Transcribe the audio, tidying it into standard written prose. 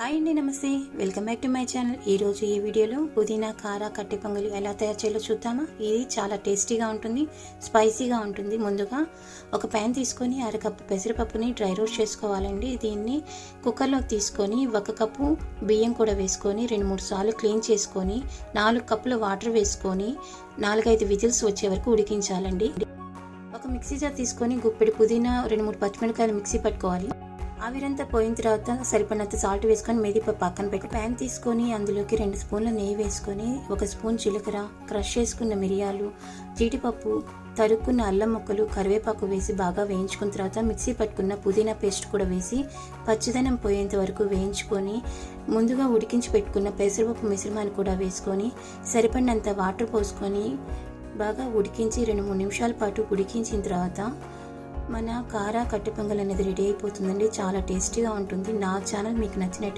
Hi అండి, నమస్తే. Welcome back to my channel. ఈరోజు ఈ వీడియోలో పుదీనా కార కట్టె పొంగలి ఎలా తయారు చేయాలో చూద్దామా. ఇది చాలా టేస్టీగా ఉంటుంది, స్పైసీగా ఉంటుంది. ముందుగా ఒక ప్యాన్ తీసుకొని అరకప్పు పెసరపప్పుని డ్రై రోస్ట్ చేసుకోవాలండి. దీన్ని కుక్కర్లోకి తీసుకొని 1 కప్పు బియ్యం కూడా వేసుకొని 2-3 సార్లు క్లీన్ చేసుకొని 4 కప్పుల వాటర్ వేసుకొని 4-5 విజిల్స్ వచ్చే వరకు ఉడికించాలండి. ఒక మిక్సీ జార్ తీసుకొని గుప్పెడు పుదీనా 2-3 పచ్చిమిరపకాయలు మిక్సీ పట్టుకోవాలి. ఆవిరంతా పోయిన తర్వాత సరిపడినంత సాల్ట్ వేసుకొని మెదిపప్పు పక్కన పెట్టి ప్యాన్ తీసుకొని అందులోకి 2 స్పూన్ల నెయ్యి వేసుకొని 1 స్పూన్ జీలకర్ర, క్రష్ చేసుకున్న మిరియాలు, జీడిపప్పు, తరుక్కున్న అల్లం ముక్కలు, కరివేపాకు వేసి బాగా వేయించుకున్న తర్వాత మిక్సీ పట్టుకున్న పుదీనా పేస్ట్ కూడా వేసి పచ్చిదనం పోయేంత వరకు వేయించుకొని ముందుగా ఉడికించి పెట్టుకున్న పెసరపప్పు మిశ్రమాన్ని కూడా వేసుకొని సరిపడినంత వాటర్ పోసుకొని బాగా ఉడికించి 2-3 నిమిషాల పాటు ఉడికించిన తర్వాత మన కార కట్టె పొంగల్ అనేది రెడీ అయిపోతుందండి. చాలా టేస్టీగా ఉంటుంది. నా ఛానల్ మీకు నచ్చినట్టు